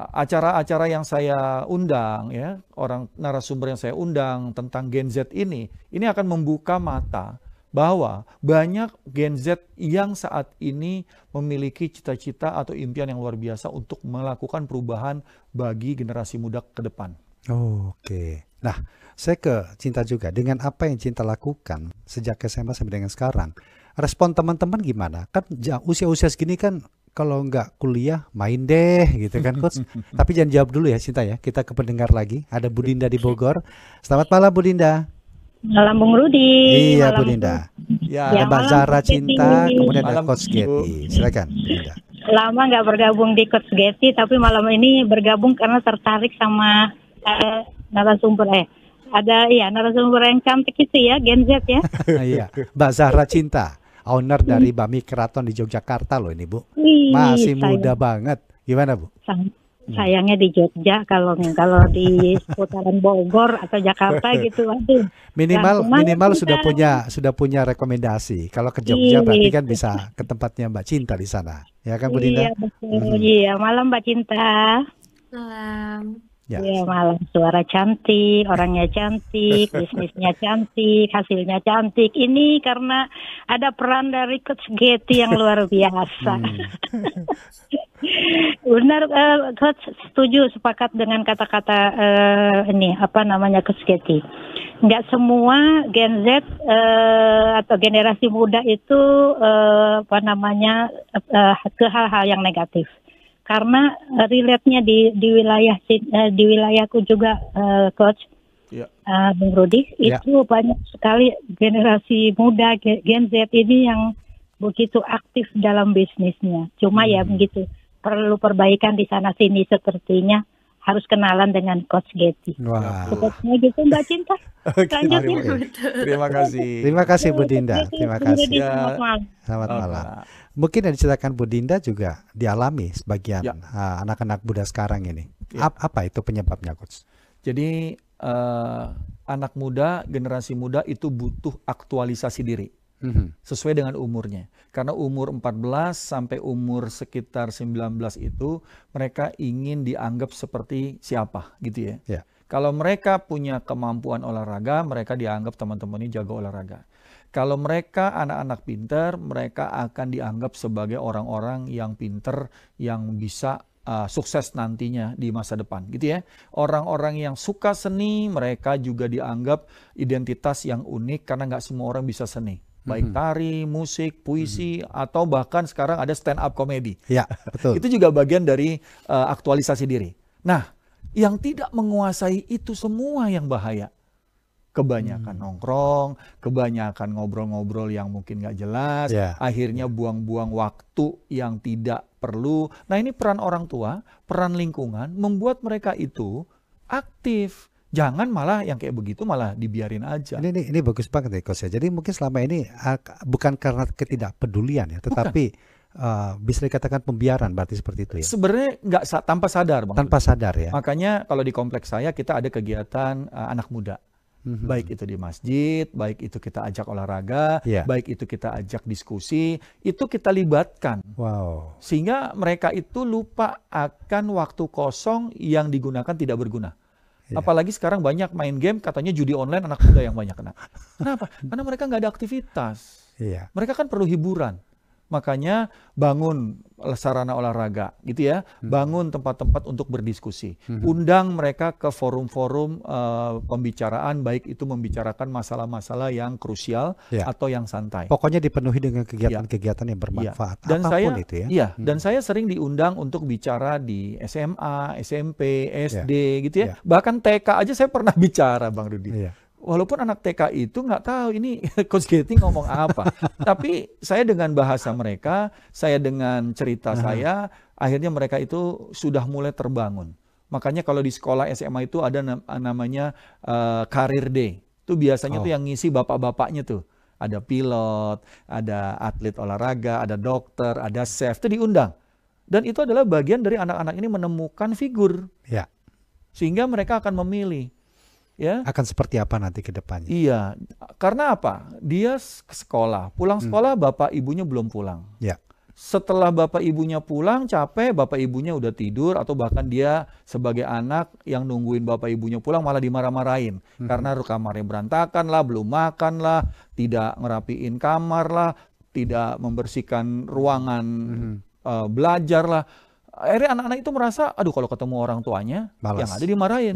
acara-acara yang saya undang, ya, orang narasumber yang saya undang tentang Gen Z ini akan membuka mata bahwa banyak Gen Z yang saat ini memiliki cita-cita atau impian yang luar biasa untuk melakukan perubahan bagi generasi muda ke depan. Oke. Nah, saya ke Cinta juga. Dengan apa yang Cinta lakukan sejak SMA sampai dengan sekarang, respon teman-teman gimana? Kan usia-usia segini kan kalau nggak kuliah main deh gitu kan, Coach. Tapi jangan jawab dulu ya, Cinta ya. Kita ke pendengar lagi. Ada Bu Dinda di Bogor. Selamat malam, Bu Dinda. Malam Bung Rudi. Iya, Malam Bu Dinda. Ya, Ada Ya, Mbak malam, Zahra Coach Getty. Cinta, kemudian ada malam Coach Bu. Getty. Silakan, Bu Dinda. Lama nggak bergabung di Coach Getty, tapi malam ini bergabung karena tertarik sama narasumber narasumber yang cantik itu ya, Gen Z ya. Iya, Mbak Zahra Cinta, owner dari Bami Keraton di Yogyakarta loh ini, Bu. Wih, Masih muda banget. Gimana, Bu? sayangnya di Jogja, kalau di seputaran Bogor atau Jakarta gitu, aduh. Minimal Langsung sudah punya rekomendasi. Kalau ke Jogja berarti kan bisa ke tempatnya Mbak Cinta di sana. Ya kan, Bu Dinda? Iya betul, iya. Malam Mbak Cinta. Malam. Ya. Iya malam, suara cantik, orangnya cantik, bisnisnya cantik, hasilnya cantik. Ini karena ada peran dari Coach Getty yang luar biasa. Benar, Coach, setuju, sepakat dengan kata-kata Coach Getty. Nggak semua Gen Z atau generasi muda itu ke hal-hal yang negatif. Karena relate-nya di wilayahku juga, Coach, Bung Rudi, itu banyak sekali generasi muda Gen Z ini yang begitu aktif dalam bisnisnya. Cuma ya begitu, perlu perbaikan di sana sini, sepertinya harus kenalan dengan Coach Getty. Wah. Sepertinya gitu Mbak Cinta. Lanjutnya. Terima kasih. Terima kasih Bu Dinda. Terima kasih. Selamat malam. Selamat malam. Mungkin yang diceritakan Bu Dinda juga dialami sebagian Ya. anak-anak muda sekarang ini. Ya. Apa itu penyebabnya, Coach? Jadi anak muda, generasi muda itu butuh aktualisasi diri sesuai dengan umurnya. Karena umur 14 sampai umur sekitar 19 itu mereka ingin dianggap seperti siapa gitu ya. Ya. Kalau mereka punya kemampuan olahraga, mereka dianggap teman-temannya jago olahraga. Kalau mereka anak-anak pinter, mereka akan dianggap sebagai orang-orang yang pinter, yang bisa sukses nantinya di masa depan, gitu ya. Orang-orang yang suka seni, mereka juga dianggap identitas yang unik karena nggak semua orang bisa seni. Baik tari, musik, puisi, atau bahkan sekarang ada stand up comedy. Ya, betul. Itu juga bagian dari aktualisasi diri. Nah, yang tidak menguasai itu semua yang bahaya. Kebanyakan nongkrong, kebanyakan ngobrol-ngobrol yang mungkin nggak jelas, akhirnya buang-buang waktu yang tidak perlu. Nah, ini peran orang tua, peran lingkungan membuat mereka itu aktif. Jangan malah yang kayak begitu malah dibiarin aja. Ini bagus banget ya, Coach ya. Jadi mungkin selama ini bukan karena ketidakpedulian ya, tetapi bisa dikatakan pembiaran, berarti seperti itu ya. Sebenarnya nggak tanpa sadar, Bang. Tanpa sadar ya. Makanya kalau di kompleks saya kita ada kegiatan anak muda. Baik itu di masjid, baik itu kita ajak olahraga, baik itu kita ajak diskusi, itu kita libatkan. Wow. Sehingga mereka itu lupa akan waktu kosong yang digunakan tidak berguna. Apalagi sekarang banyak main game, katanya judi online, anak muda yang banyak kena. Kenapa? Karena mereka nggak ada aktivitas. Mereka kan perlu hiburan. Makanya bangun sarana olahraga gitu ya, bangun tempat-tempat untuk berdiskusi, undang mereka ke forum-forum pembicaraan, baik itu membicarakan masalah-masalah yang krusial atau yang santai. Pokoknya dipenuhi dengan kegiatan-kegiatan yang bermanfaat. Dan apapun saya, itu ya. Dan saya sering diundang untuk bicara di SMA, SMP, SD gitu ya. Bahkan TK aja saya pernah bicara, Bang Rudi. Walaupun anak TK itu nggak tahu ini Coach Getty ngomong apa. Tapi saya dengan bahasa mereka, saya dengan cerita saya, akhirnya mereka itu sudah mulai terbangun. Makanya kalau di sekolah SMA itu ada namanya Career Day. Itu biasanya tuh yang ngisi bapak-bapaknya tuh. Ada pilot, ada atlet olahraga, ada dokter, ada chef, itu diundang. Dan itu adalah bagian dari anak-anak ini menemukan figur. Sehingga mereka akan memilih. Akan seperti apa nanti ke depannya? Iya, karena apa? Dia ke sekolah, pulang sekolah bapak ibunya belum pulang. Setelah bapak ibunya pulang capek, bapak ibunya udah tidur, atau bahkan dia sebagai anak yang nungguin bapak ibunya pulang malah dimarah-marahin. Karena kamarnya berantakan lah, belum makan lah, tidak ngerapiin kamar lah, tidak membersihkan ruangan belajar lah. Akhirnya anak-anak itu merasa, aduh kalau ketemu orang tuanya, yang ada dimarahin.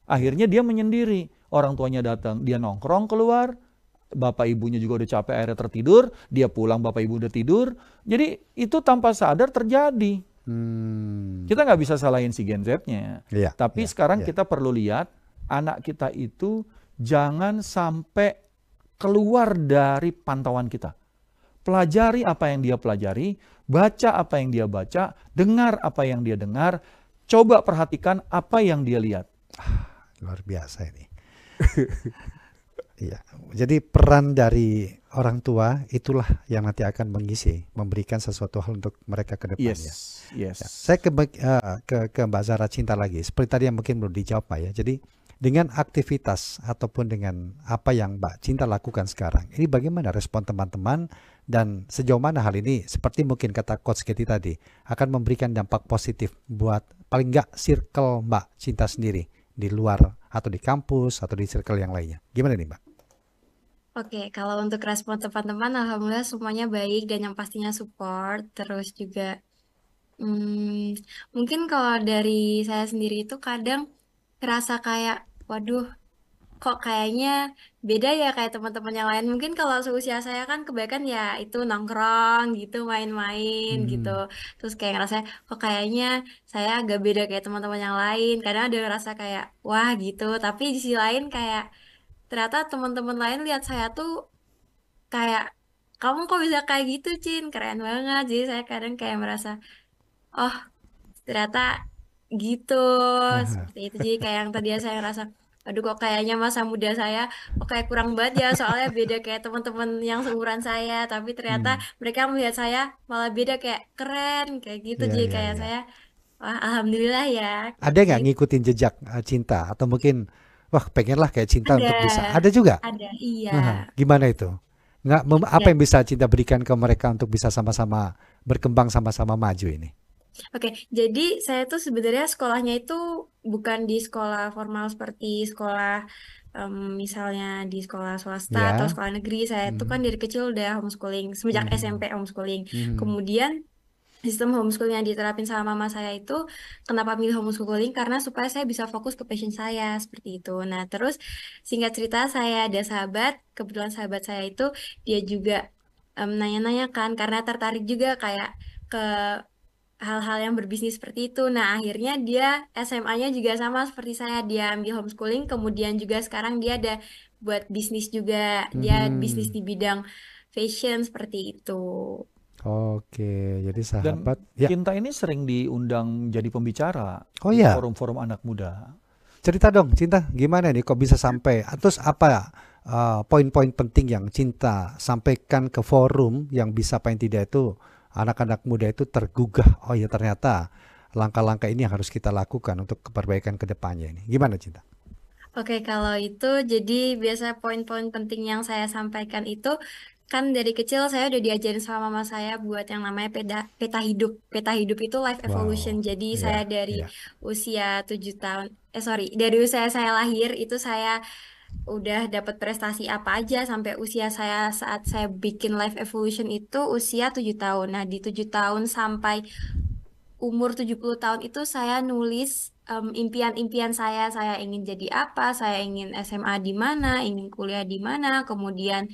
Akhirnya dia menyendiri, orang tuanya datang, dia nongkrong keluar, bapak ibunya juga udah capek akhirnya tertidur, dia pulang bapak ibu udah tidur, jadi itu tanpa sadar terjadi. Kita nggak bisa salahin si Gen Z-nya, tapi sekarang kita perlu lihat anak kita itu jangan sampai keluar dari pantauan kita. Pelajari apa yang dia pelajari, baca apa yang dia baca, dengar apa yang dia dengar, coba perhatikan apa yang dia lihat. Luar biasa ini. Iya. Jadi peran dari orang tua itulah yang nanti akan mengisi, memberikan sesuatu hal untuk mereka ke depannya. Yes, yes. Ya, saya ke Mbak Zara Cinta lagi. Seperti tadi yang mungkin belum dijawab Mbak ya. Jadi dengan aktivitas ataupun dengan apa yang Mbak Cinta lakukan sekarang, ini bagaimana respon teman-teman dan sejauh mana hal ini seperti mungkin kata Coach Getty tadi akan memberikan dampak positif buat paling nggak circle Mbak Cinta sendiri di luar atau di kampus atau di circle yang lainnya. Gimana nih Mbak? Oke, kalau untuk respon teman-teman, alhamdulillah semuanya baik dan yang pastinya support. Terus juga mungkin kalau dari saya sendiri itu kadang kerasa kayak, waduh, kok kayaknya beda ya kayak teman-teman yang lain. Mungkin kalau seusia saya kan kebanyakan ya itu nongkrong gitu, main-main gitu. Terus kayak ngerasa, kok kayaknya saya agak beda kayak teman-teman yang lain. Kadang ada ngerasa kayak, wah gitu. Tapi di sisi lain kayak, ternyata teman-teman lain lihat saya tuh kayak, kamu kok bisa kayak gitu, Cin? Keren banget. Jadi saya kadang kayak merasa, oh ternyata gitu. Seperti itu. Jadi kayak yang tadi saya ngerasa, aduh kok kayaknya masa muda saya kok kayak kurang banget ya. Soalnya beda kayak teman-teman yang seumuran saya. Tapi ternyata mereka melihat saya malah beda kayak keren. Kayak gitu. Jadi kayak saya, wah alhamdulillah ya. Ada nggak ngikutin jejak Cinta? Atau mungkin, wah pengenlah kayak Cinta untuk bisa. Ada juga? Ada, iya. Gimana itu? Apa yang bisa Cinta berikan ke mereka untuk bisa sama-sama berkembang, sama-sama maju ini? Oke, jadi saya tuh sebenarnya sekolahnya itu bukan di sekolah formal seperti sekolah misalnya di sekolah swasta atau sekolah negeri. Saya tuh kan dari kecil udah homeschooling, semenjak SMP homeschooling. Kemudian sistem homeschooling yang diterapin sama mama saya itu, kenapa milih homeschooling? Karena supaya saya bisa fokus ke passion saya, seperti itu. Nah, terus singkat cerita saya ada sahabat, kebetulan sahabat saya itu dia juga nanya-nanya kan, karena tertarik juga kayak ke hal-hal yang berbisnis seperti itu. Nah, akhirnya dia SMA-nya juga sama seperti saya, dia ambil homeschooling, kemudian juga sekarang dia ada buat bisnis juga, dia bisnis di bidang fashion seperti itu. Oke, jadi sahabat. Dan Cinta ini sering diundang jadi pembicara di forum-forum anak muda. Cerita dong, Cinta, gimana nih kok bisa sampai? Terus apa poin-poin penting yang Cinta sampaikan ke forum yang bisa paling tidak itu anak-anak muda itu tergugah. Oh ya ternyata langkah-langkah ini yang harus kita lakukan untuk perbaikan ke depannya ini. Gimana Cinta? Oke, kalau itu jadi biasa poin-poin penting yang saya sampaikan itu kan dari kecil saya udah diajarin sama mama saya buat yang namanya peta hidup. Peta hidup itu life evolution. Jadi saya dari usia 7 tahun, dari usia saya lahir itu saya udah dapat prestasi apa aja sampai usia saya saat saya bikin life evolution itu usia 7 tahun. Nah, di 7 tahun sampai umur 70 tahun itu saya nulis impian-impian saya ingin jadi apa, saya ingin SMA di mana, ingin kuliah di mana, kemudian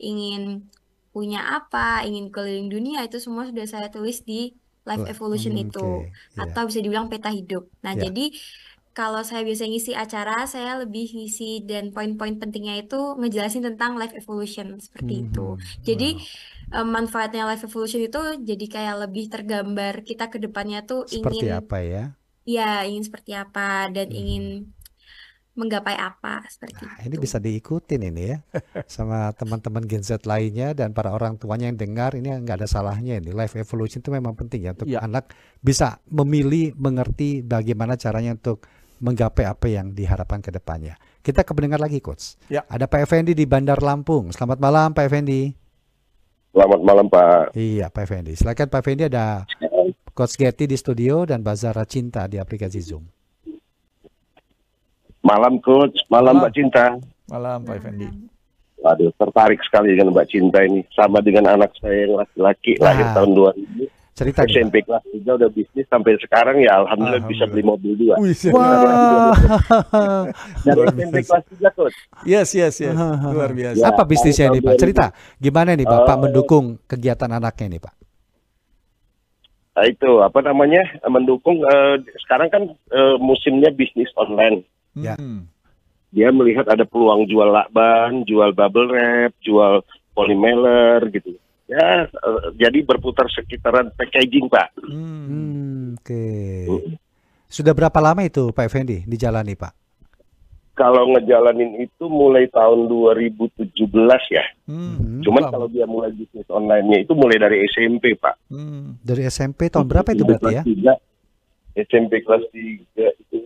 ingin punya apa, ingin keliling dunia, itu semua sudah saya tulis di life evolution itu, atau bisa dibilang peta hidup. Nah, jadi kalau saya biasa ngisi acara, saya lebih ngisi dan poin-poin pentingnya itu ngejelasin tentang life evolution seperti itu. Jadi manfaatnya life evolution itu jadi kayak lebih tergambar kita ke depannya tuh seperti ingin apa ya? Ya, ingin seperti apa dan ingin menggapai apa seperti itu. Ini bisa diikutin ini ya sama teman-teman Gen Z lainnya dan para orang tuanya yang dengar, ini nggak ada salahnya ini. Life evolution itu memang penting ya untuk anak bisa memilih, mengerti bagaimana caranya untuk menggapai apa yang diharapkan ke depannya. Kita ke pendengar lagi Coach. Ada Pak Effendi di Bandar Lampung. Selamat malam Pak Effendi. Selamat malam Pak. Iya Pak Effendi. Silakan Pak Effendi, ada Coach Getty di studio dan Mbak Zara Cinta di aplikasi Zoom. Malam Coach, malam Mbak Cinta. Malam Pak Effendi. Waduh, tertarik sekali dengan Mbak Cinta ini. Sama dengan anak saya yang laki-laki, lahir tahun 2000. Cerita SMP kelas 3 udah bisnis sampai sekarang ya alhamdulillah bisa beli mobil 2. Wah. Dari SMP kelas 3 Coach. Yes. Luar biasa. Apa bisnisnya ini Pak? Cerita, gimana nih Bapak mendukung kegiatan anaknya nih Pak? Nah, itu apa namanya mendukung sekarang kan musimnya bisnis online. Ya. dia melihat ada peluang jual lakban, jual bubble wrap, jual polymer gitu. Ya, jadi berputar sekitaran packaging, Pak. Oke. Sudah berapa lama itu Pak Effendi dijalani, Pak? Kalau ngejalanin itu mulai tahun 2017 ya. Cuman kalau dia mulai bisnis online-nya itu mulai dari SMP, Pak. Dari SMP tahun berapa itu berarti ya? SMP kelas 3 itu.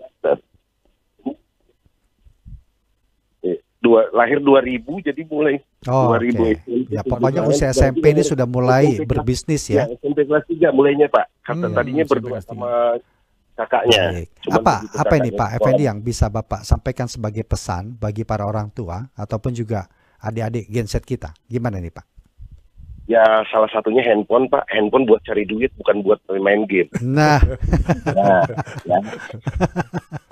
Lahir 2000 jadi mulai 2000 itu. Ya pokoknya usia SMP ini sudah mulai berbisnis ya. SMP kelas 3 mulainya, Pak. Karena tadinya berdua sama kakaknya. Apa ini Pak Effendi yang bisa Bapak sampaikan sebagai pesan bagi para orang tua ataupun juga adik-adik Gen Z kita? Gimana nih Pak? Ya salah satunya handphone, Pak. Handphone buat cari duit, bukan buat main game. Nah. Ya.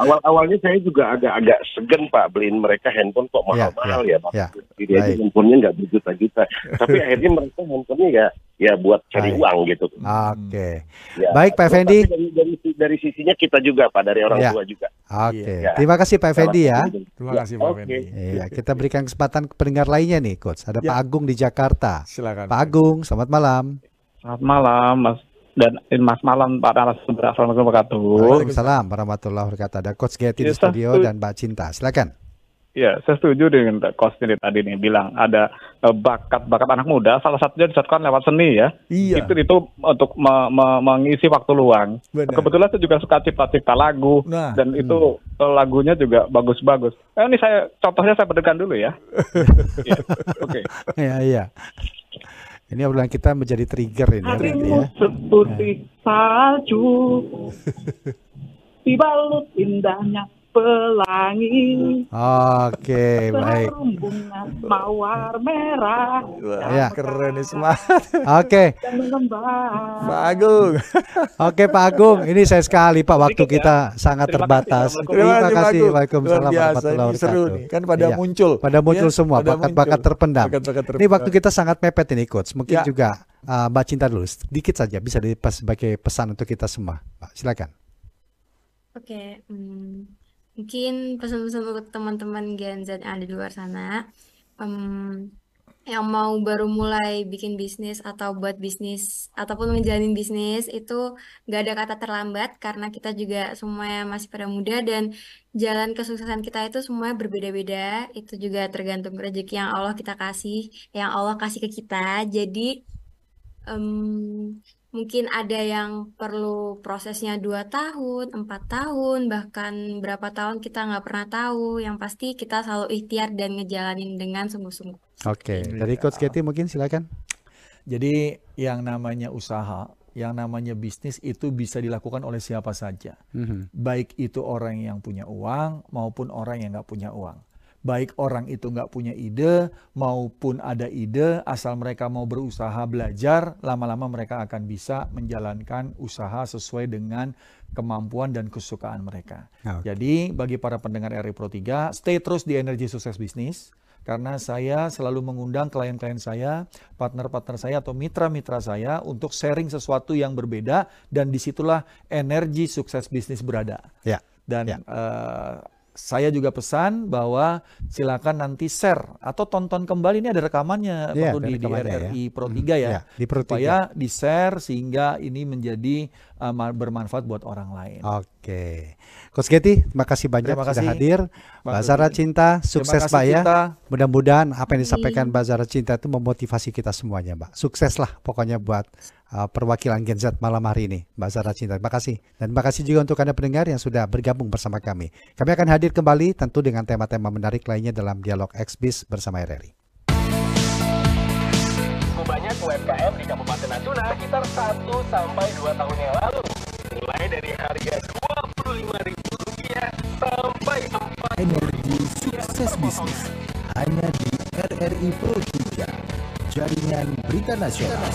Awal-awalnya saya juga agak segan, Pak, beliin mereka handphone kok mahal-mahal ya, Pak. Jadi aja handphonenya nggak berjuta-juta. Tapi akhirnya mereka handphonenya ya buat cari uang gitu. Oke. Ya. Baik Pak Effendi. Dari sisinya kita juga, Pak, dari orang tua juga. Oke. Terima kasih Pak Effendi ya. Terima kasih Pak Effendi. Ya, kita berikan kesempatan ke pendengar lainnya nih, Coach. Ada Pak Agung di Jakarta. Silakan. Pak Agung, selamat malam. Selamat malam, Mas. Dan Mas malam Pak narasumber. Assalamualaikum warahmatullahi wabarakatuh. Waalaikumsalam warahmatullahi wabarakatuh. Ada Coach Getty di studio dan Mbak Cinta. Silakan. Ya, saya setuju dengan Coach ini tadi nih bilang ada bakat anak muda. Salah satunya disatukan lewat seni ya. Iya. Itu untuk mengisi waktu luang. Benar. Kebetulan saya juga suka cipta-cipta lagu dan itu lagunya juga bagus-bagus. Ini contohnya saya berikan dulu ya. Oke. Iya. Ini obrolan kita menjadi trigger ini. Hatimu seputih salju, dibalut indahnya pelangi. Oke, baik. Serumbungan mawar merah. Ya, keren nih semangat. Oke. Pak Agung. Oke, Pak Agung. Ini saya sekali, Pak. Waktu kita sangat terbatas. Terima kasih. Waalaikumsalam warahmatullahi wabarakatuh. Kan pada muncul. Pada muncul semua bakat-bakat terpendam. Ini waktu kita sangat mepet ini, Coach. Mungkin juga Mbak Cinta dulu. Sedikit saja bisa sebagai pesan untuk kita semua. Pak, silakan. Oke, mungkin pesan-pesan untuk teman-teman Gen Z yang ada di luar sana, yang mau baru mulai bikin bisnis atau buat bisnis ataupun ngejalanin bisnis itu nggak ada kata terlambat karena kita juga semuanya masih pada muda dan jalan kesuksesan kita itu semuanya berbeda-beda. Itu juga tergantung rezeki yang Allah kasih ke kita. Jadi mungkin ada yang perlu prosesnya 2 tahun, 4 tahun, bahkan berapa tahun kita nggak pernah tahu. Yang pasti kita selalu ikhtiar dan ngejalanin dengan sungguh-sungguh. Oke, dari Coach Getty mungkin silakan. Jadi yang namanya usaha, yang namanya bisnis itu bisa dilakukan oleh siapa saja. Baik itu orang yang punya uang maupun orang yang nggak punya uang. Baik orang itu nggak punya ide maupun ada ide, asal mereka mau berusaha belajar, lama-lama mereka akan bisa menjalankan usaha sesuai dengan kemampuan dan kesukaan mereka. Jadi bagi para pendengar RRI Pro 3, stay terus di Energi Sukses Bisnis. Karena saya selalu mengundang klien-klien saya, partner-partner saya atau mitra-mitra saya untuk sharing sesuatu yang berbeda dan disitulah energi sukses bisnis berada. Dan saya juga pesan bahwa silakan nanti share atau tonton kembali, ini ada rekamannya di RRI Pro 3 ya. Supaya di-share sehingga ini menjadi bermanfaat buat orang lain. Oke. Coach Getty, terima kasih banyak sudah hadir. Mbak Zara Cinta, sukses Mbak ya. Mudah-mudahan apa yang disampaikan Mbak Zara Cinta itu memotivasi kita semuanya, Mbak. Sukses lah pokoknya buat perwakilan Gen Z malam hari ini, Mbak Zara Cinta. Terima kasih. Dan terima kasih juga untuk Anda pendengar yang sudah bergabung bersama kami. Kami akan hadir kembali tentu dengan tema-tema menarik lainnya dalam Dialog X-Biz bersama RRI. Banyak UMKM di Kabupaten Natuna sekitar 1-2 tahun yang lalu. Mulai dari harga Rp25.000 sampai 4. Energi Sukses Bisnis hanya di RRI Pro 3, Jaringan Berita Nasional.